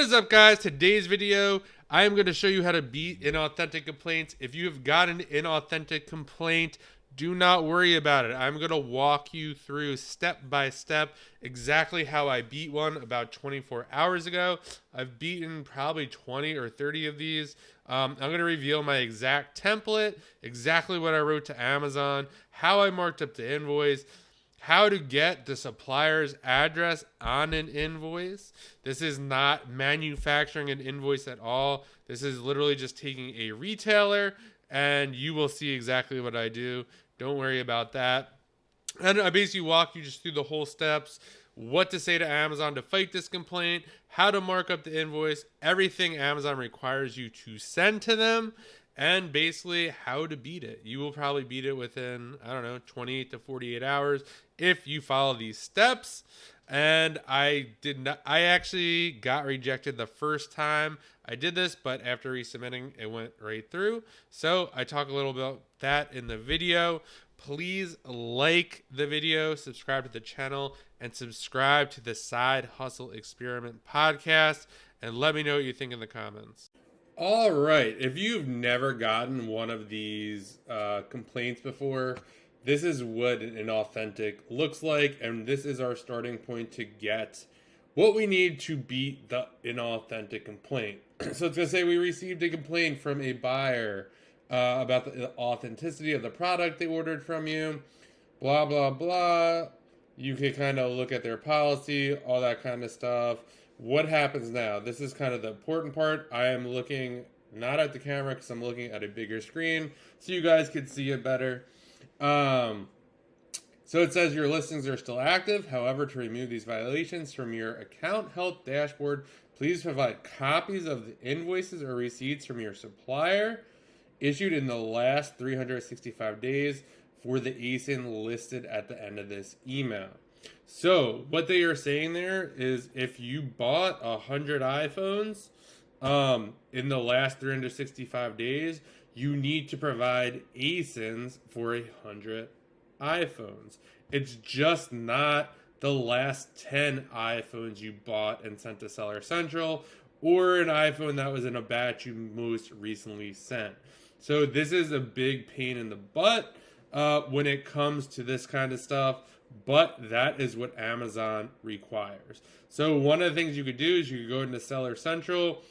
What is up, guys? Today's video, I am going to show you how to beat inauthentic complaints. If you have got an inauthentic complaint, do not worry about it. I'm going to walk you through step by step exactly how I beat one about 24 hours ago. I've beaten probably 20 or 30 of these. I'm going to reveal my exact template, exactly what I wrote to Amazon, how I marked up the invoice, how to get the supplier's address on an invoice. This is not manufacturing an invoice at all. This is literally just taking a retailer, and you will see exactly what I do. Don't worry about that. And I basically walk you just through the whole steps, what to say to Amazon to fight this complaint, how to mark up the invoice, everything Amazon requires you to send to them, and basically how to beat it. You will probably beat it within, 28 to 48 hours if you follow these steps. And I actually got rejected the first time I did this, but after resubmitting, it went right through. So I talk a little about that in the video. Please like the video, subscribe to the channel, and subscribe to the Side Hustle Experiment podcast, and let me know what you think in the comments. All right, if you've never gotten one of these complaints before, this is what an inauthentic looks like, and this is our starting point to get what we need to beat the inauthentic complaint. So it's going to say we received a complaint from a buyer about the authenticity of the product they ordered from you, blah, blah, blah. You can kind of look at their policy, all that kind of stuff. What happens now? This is kind of the important part. I am looking not at the camera because I'm looking at a bigger screen so you guys can see it better. So it says your listings are still active. However, to remove these violations from your account health dashboard, please provide copies of the invoices or receipts from your supplier issued in the last 365 days for the ASIN listed at the end of this email. So what they are saying there is if you bought 100 iPhones in the last 365 days, you need to provide ASINs for 100 iPhones. It's just not the last 10 iPhones you bought and sent to Seller Central, or an iPhone that was in a batch you most recently sent. So this is a big pain in the butt when it comes to this kind of stuff, but that is what Amazon requires. So one of the things you could do is you could go into Seller Central,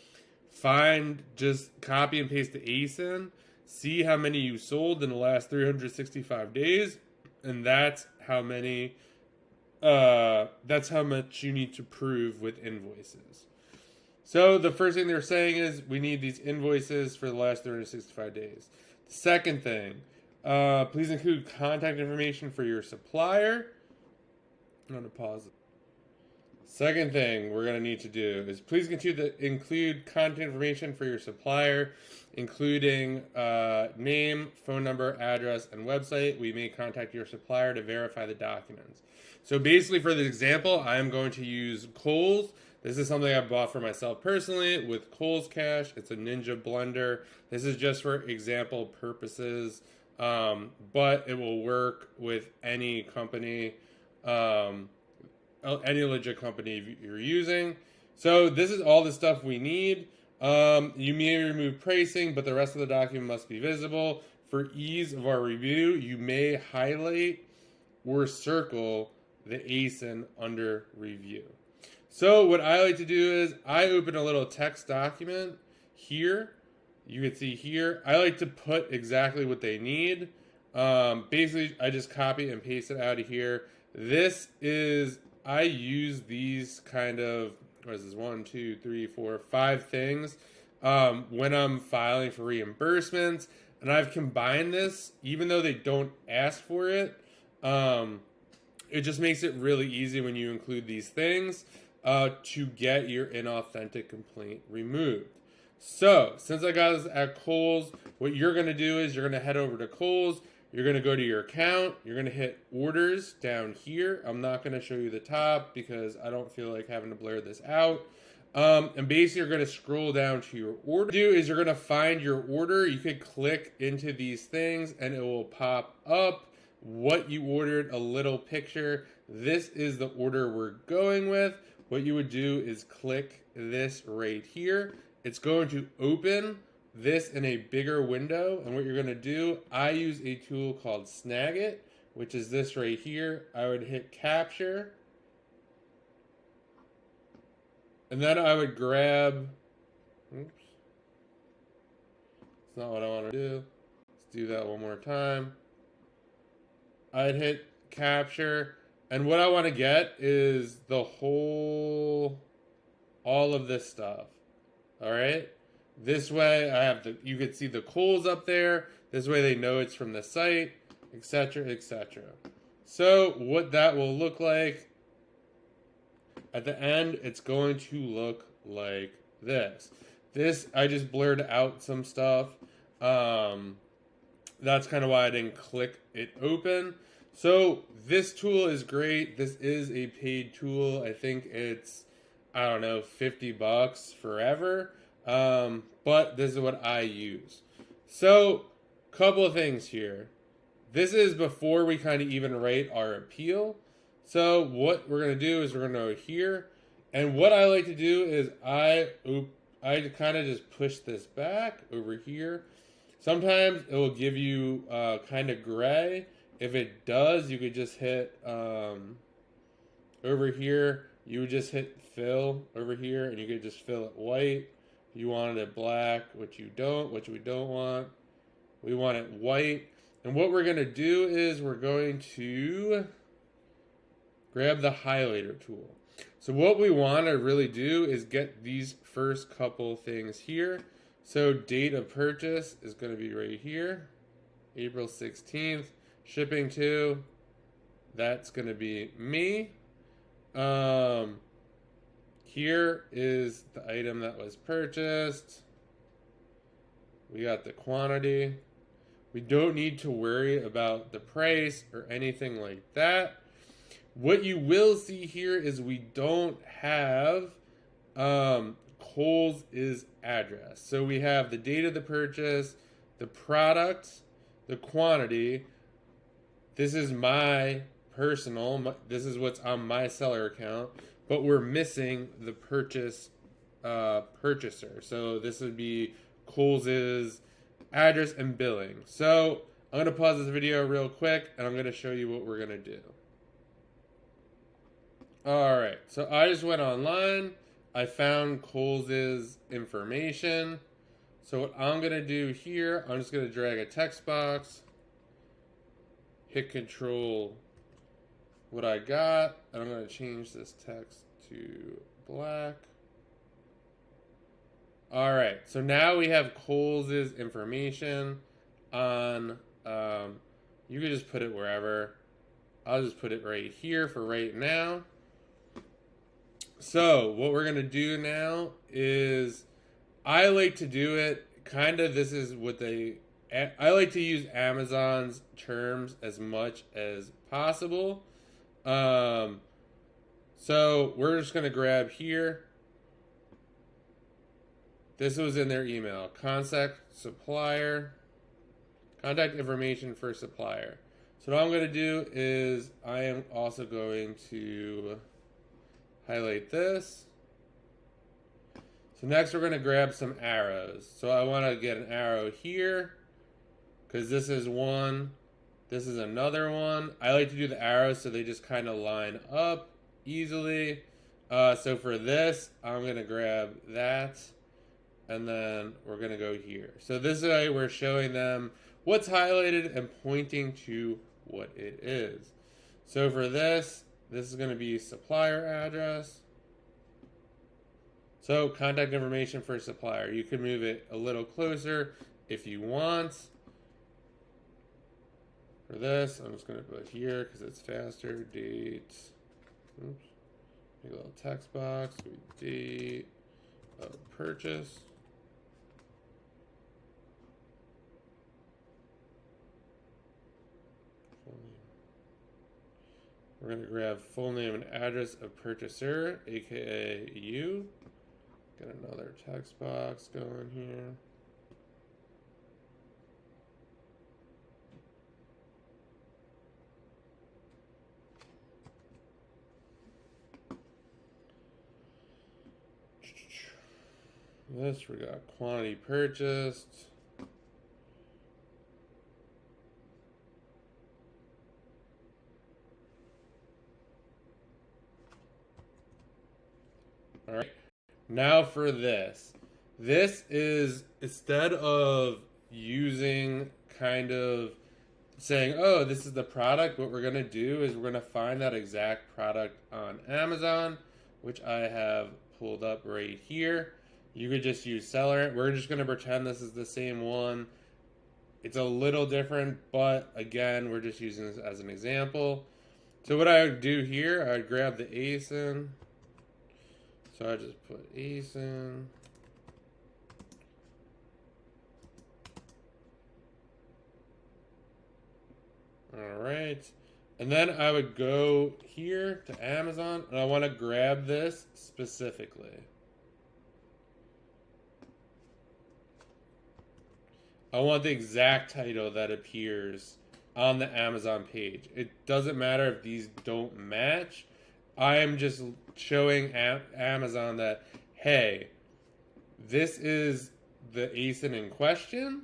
just copy and paste the ASIN, see how many you sold in the last 365 days, and that's how much you need to prove with invoices. So the first thing they're saying is we need these invoices for the last 365 days. The second thing, please include contact information for your supplier. I'm going to pause it. Second thing we're going to need to do is please include contact information for your supplier, including name, phone number, address, and website. We may contact your supplier to verify the documents. So basically for this example, I'm going to use Kohl's. This is something I bought for myself personally with Kohl's Cash. It's a Ninja blender. This is just for example purposes, but it will work with any company, any legit company you're using. So this is all the stuff we need. You may remove pricing, but the rest of the document must be visible. For ease of our review, you may highlight or circle the ASIN under review. So what I like to do is I open a little text document here. You can see here, I like to put exactly what they need. Basically, I just copy and paste it out of here. I use these kind of, 1, 2, 3, 4, 5 things when I'm filing for reimbursements. And I've combined this, even though they don't ask for it. It just makes it really easy when you include these things to get your inauthentic complaint removed. So, since I got this at Kohl's, what you're going to do is you're going to head over to Kohl's. You're going to go to your account. You're going to hit orders down here. I'm not going to show you the top because I don't feel like having to blur this out. And basically, you're going to scroll down to your order. What you do is you're going to find your order. You could click into these things and it will pop up what you ordered, a little picture. This is the order we're going with. what you would do is click this right here. It's going to open this in a bigger window. And what you're going to do, I use a tool called Snagit, which is this right here. I would hit capture. And then I would grab, oops, it's not what I want to do. Let's do that one more time. I'd hit capture. And what I want to get is the whole, all of this stuff. All right. This way I have you could see the Kohl's up there. This way they know it's from the site, etc., etc. So what that will look like at the end, it's going to look like this. This, I just blurred out some stuff. That's kind of why I didn't click it open. So this tool is great. This is a paid tool. I think it's, I don't know, $50 forever. But this is what I use. So, couple of things here. This is before we kind of even write our appeal. So what we're going to do is we're going to go here. And what I like to do is I kind of just push this back over here. Sometimes it will give you kind of gray. If it does, you could just hit over here. You would just hit fill over here, and you could just fill it white. If you wanted it black, which we don't want. We want it white. And what we're going to do is we're going to grab the highlighter tool. So what we want to really do is get these first couple things here. So date of purchase is going to be right here, April 16th. Shipping to, that's going to be me. Here is the item that was purchased. We got the quantity. We don't need to worry about the price or anything like that. What you will see here is we don't have Kohl's address. So we have the date of the purchase, the product, the quantity. This is my personal, this is what's on my seller account, but we're missing the purchase purchaser. So this would be Kohl's address and billing. So I'm going to pause this video real quick and I'm going to show you what we're going to do. All right, so I just went online. I found Kohl's information. So what I'm going to do here, I'm just going to drag a text box, hit control what I got, and I'm going to change this text to black. All right, so now we have Kohl's information on, you can just put it wherever. I'll just put it right here for right now. So what we're going to do now is, I like to do it kind of, this is what I like to use Amazon's terms as much as possible. So we're just going to grab here. This was in their email. Contact supplier. Contact information for supplier. So what I'm going to do is I am also going to highlight this. So next we're going to grab some arrows. So I want to get an arrow here because this is one. This is another one. I like to do the arrows so they just kind of line up easily. So for this, I'm going to grab that. And then we're going to go here. So this way we're showing them what's highlighted and pointing to what it is. So for this is going to be supplier address. So contact information for supplier. You can move it a little closer if you want. For this, I'm just going to put here because it's faster. Date. Oops. Make a little text box. Date of purchase. We're going to grab full name and address of purchaser, aka you. Get another text box going here. This, we got quantity purchased. All right. Now for this. This is, instead of using kind of saying, oh, this is the product, what we're going to do is we're going to find that exact product on Amazon, which I have pulled up right here. You could just use seller. We're just going to pretend this is the same one. It's a little different, but again, we're just using this as an example. So what I would do here, I would grab the ASIN. So I just put ASIN. All right. And then I would go here to Amazon, and I want to grab this specifically. I want the exact title that appears on the Amazon page. It doesn't matter if these don't match. I am just showing Amazon that, hey, this is the ASIN in question,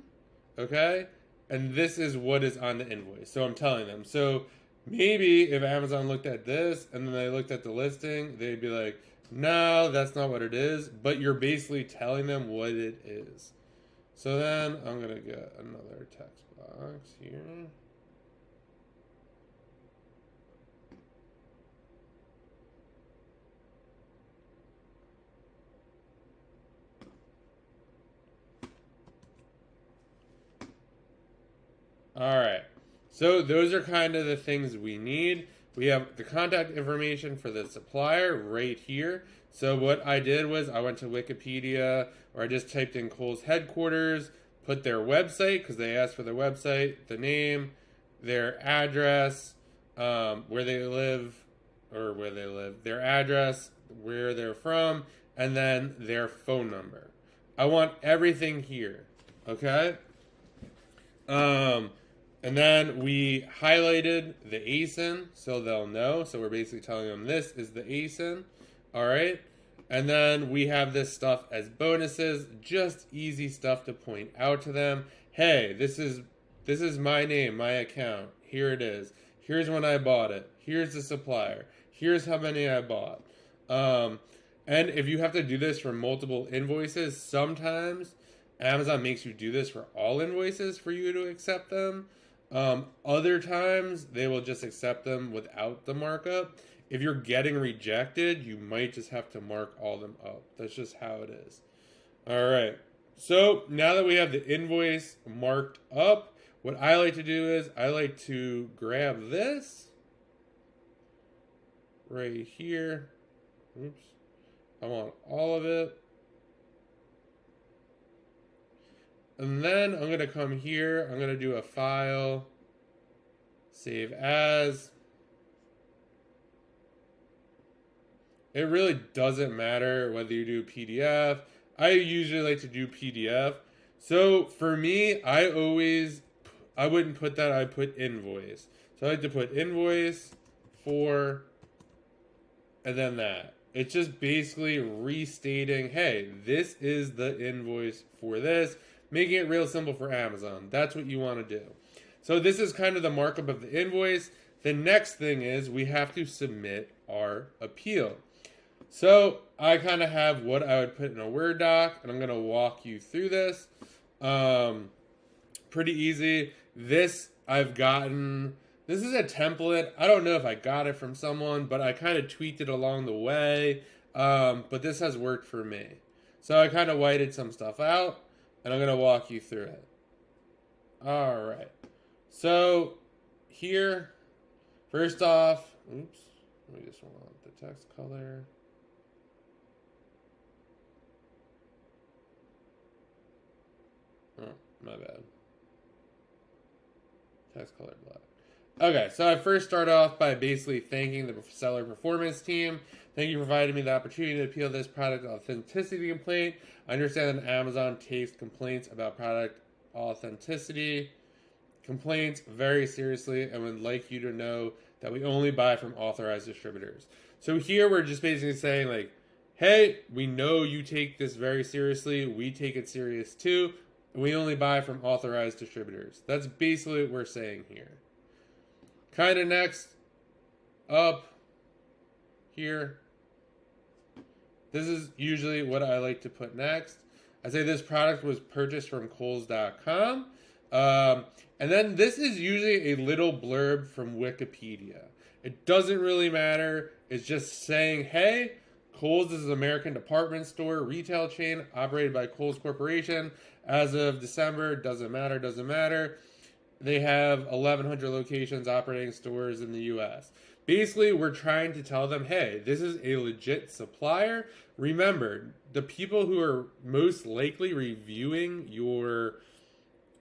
okay? And this is what is on the invoice. So I'm telling them. So maybe if Amazon looked at this and then they looked at the listing, they'd be like, no, that's not what it is. But you're basically telling them what it is. So then I'm going to get another text box here. All right. So those are kind of the things we need. We have the contact information for the supplier right here. So what I did was I went to Wikipedia, or I just typed in Kohl's headquarters, put their website, because they asked for their website, the name, their address, where they live, their address, where they're from, and then their phone number. I want everything here, okay? And then we highlighted the ASIN so they'll know. So we're basically telling them this is the ASIN. All right. And then we have this stuff as bonuses, just easy stuff to point out to them. Hey, this is my name, my account. Here it is. Here's when I bought it. Here's the supplier. Here's how many I bought. And if you have to do this for multiple invoices, sometimes Amazon makes you do this for all invoices for you to accept them. Other times they will just accept them without the markup. If you're getting rejected, you might just have to mark all of them up. That's just how it is. All right. So now that we have the invoice marked up, what I like to do is I like to grab this right here. Oops. I want all of it. And then I'm going to come here. I'm going to do a file, save as. It really doesn't matter whether you do PDF. I usually like to do PDF. So for me, I wouldn't put that. I put invoice. So I like to put invoice for, and then that. It's just basically restating, hey, this is the invoice for this. Making it real simple for Amazon. That's what you want to do. So this is kind of the markup of the invoice. The next thing is we have to submit our appeal. So I kind of have what I would put in a Word doc, and I'm going to walk you through this. Pretty easy. This I've gotten. This is a template. I don't know if I got it from someone, but I kind of tweaked it along the way. But this has worked for me. So I kind of whited some stuff out. And I'm going to walk you through it. All right. So here, first off, oops, we just want the text color. Oh, my bad. Text color black. Okay, so I first start off by basically thanking the seller performance team. Thank you for providing me the opportunity to appeal this product authenticity complaint. I understand that Amazon takes complaints about product authenticity complaints very seriously and would like you to know that we only buy from authorized distributors. So here we're just basically saying, like, hey, we know you take this very seriously. We take it serious too. We only buy from authorized distributors. That's basically what we're saying here. Kind of next up here. This is usually what I like to put next. I say this product was purchased from Kohl's.com. And then this is usually a little blurb from Wikipedia. It doesn't really matter. It's just saying, hey, Kohl's is an American department store retail chain operated by Kohl's Corporation. As of December, doesn't matter. They have 1,100 locations operating stores in the U.S. Basically, we're trying to tell them, hey, this is a legit supplier. Remember, the people who are most likely reviewing your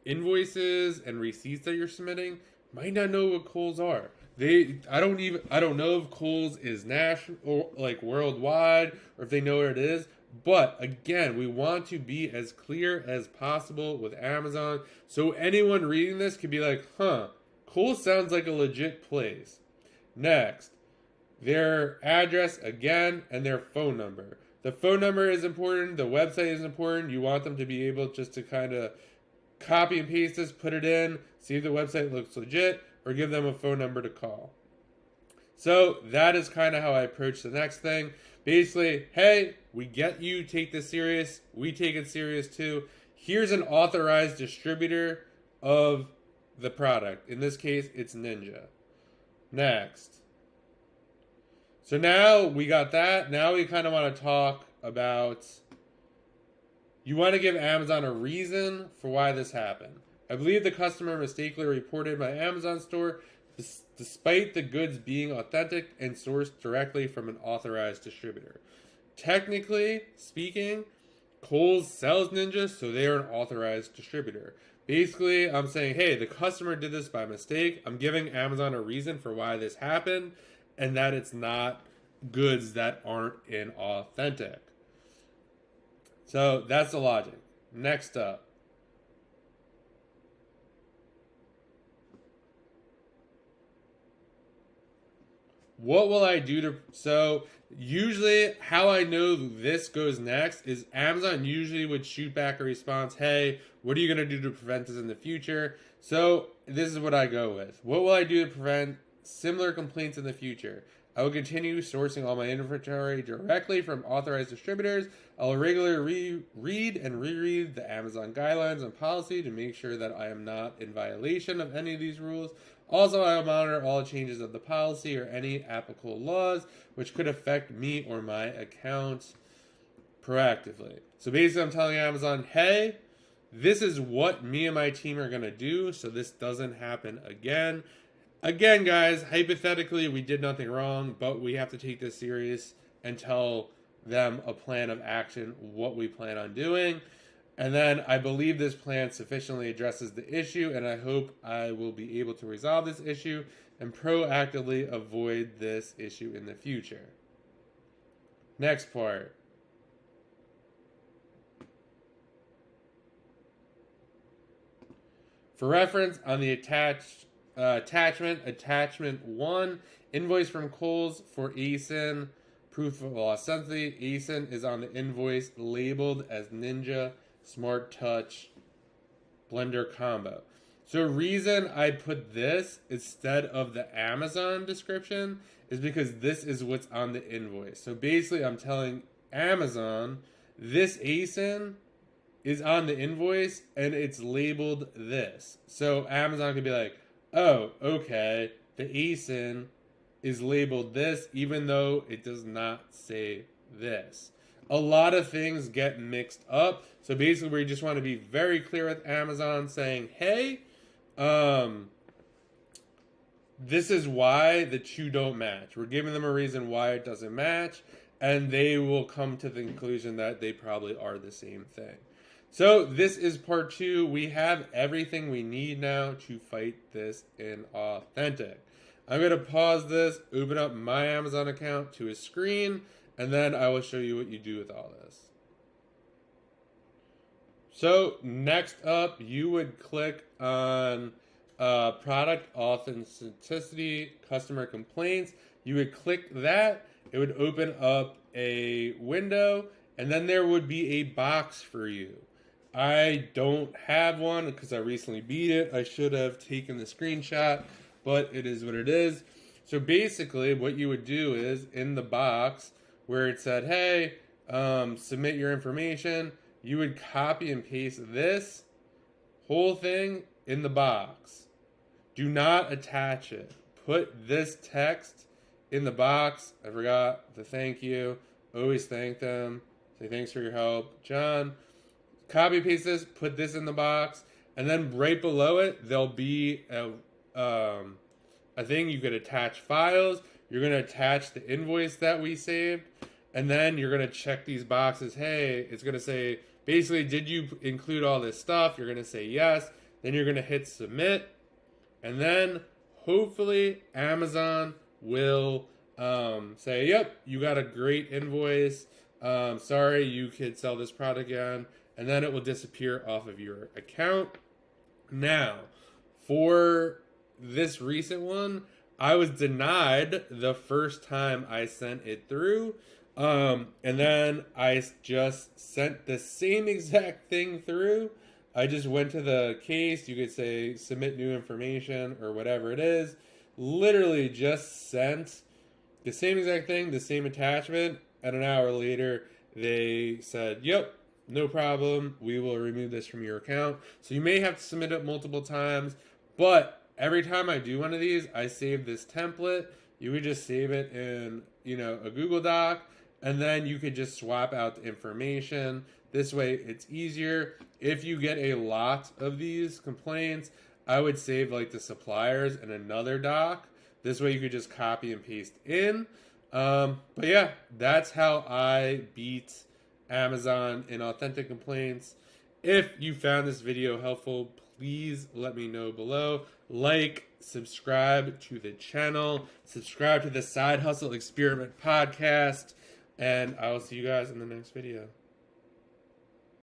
invoices and receipts that you're submitting might not know what Kohl's are. I don't know if Kohl's is national or like worldwide or if they know what it is. But again, we want to be as clear as possible with Amazon so anyone reading this could be like, Kohl's sounds like a legit place. Next, their address again and their phone number. The phone number is important. The website is important. You want them to be able just to kind of copy and paste this, put it in, see if the website looks legit, or give them a phone number to call. So that is kind of how I approach the next thing. Basically, hey, we get you take this serious. We take it serious too. Here's an authorized distributor of the product. In this case, it's Ninja. Next. So now we got that. Now we kind of want to talk about, you want to give Amazon a reason for why this happened. I believe the customer mistakenly reported my Amazon store despite the goods being authentic and sourced directly from an authorized distributor. Technically speaking, Kohl's sells Ninja, so they are an authorized distributor. Basically, I'm saying, hey, the customer did this by mistake. I'm giving Amazon a reason for why this happened, and that it's not goods that aren't inauthentic. So that's the logic. Next up. What will I do to... So usually how I know this goes next is Amazon usually would shoot back a response, hey, what are you going to do to prevent this in the future? So this is what I go with. What will I do to prevent similar complaints in the future? I will continue sourcing all my inventory directly from authorized distributors. I will regularly read and reread the Amazon guidelines and policy to make sure that I am not in violation of any of these rules. Also, I will monitor all changes of the policy or any applicable laws which could affect me or my account proactively. So basically, I'm telling Amazon, hey, this is what me and my team are going to do so this doesn't happen again. Again, guys, hypothetically, we did nothing wrong, but we have to take this serious and tell them a plan of action, what we plan on doing. And then I believe this plan sufficiently addresses the issue, and I hope I will be able to resolve this issue and proactively avoid this issue in the future. Next part. For reference, on the attachment 1, invoice from Kohl's for ASIN, proof of authenticity. ASIN is on the invoice labeled as Ninja Smart Touch Blender Combo. So reason I put this instead of the Amazon description is because this is what's on the invoice. So basically I'm telling Amazon this ASIN is on the invoice and it's labeled this. So Amazon could be like, oh, okay, the ASIN is labeled this even though it does not say this. A lot of things get mixed up. So basically we just want to be very clear with Amazon saying, hey, this is why the two don't match. We're giving them a reason why it doesn't match, and they will come to the conclusion that they probably are the same thing. So this is part 2. We have everything we need now to fight this inauthentic. I'm going to pause this, open up my Amazon account to a screen, and then I will show you what you do with all this. So next up, you would click on product authenticity, customer complaints. You would click that, it would open up a window, and then there would be a box for you. I don't have one because I recently beat it. I should have taken the screenshot, but it is what it is. So basically what you would do is in the box where it said, hey, submit your information, you would copy and paste this whole thing in the box. Do not attach it. Put this text in the box. I forgot the thank you. Always thank them. Say thanks for your help, John. Copy paste this. Put this in the box, and then right below it there'll be a thing you could attach files. You're gonna attach the invoice that we saved, and then you're gonna check these boxes. Hey, it's gonna say basically, did you include all this stuff? You're gonna say yes. Then you're gonna hit submit. And then hopefully Amazon will say, yep, you got a great invoice. Sorry, you could sell this product again. And then it will disappear off of your account. Now, for this recent one, I was denied the first time I sent it through. And then I just sent the same exact thing through. I just went to the case, you could say submit new information or whatever it is. Literally just sent the same exact thing, the same attachment, and an hour later they said, yep, no problem, we will remove this from your account. So you may have to submit it multiple times, but every time I do one of these, I save this template. You would just save it in, a Google Doc, and then you could just swap out the information. This way it's easier. If you get a lot of these complaints, I would save like the suppliers in another doc. This way you could just copy and paste in. But yeah, that's how I beat Amazon Inauthentic Complaints. If you found this video helpful, please let me know below. Like, subscribe to the channel, subscribe to the Side Hustle Experiment podcast, and I will see you guys in the next video.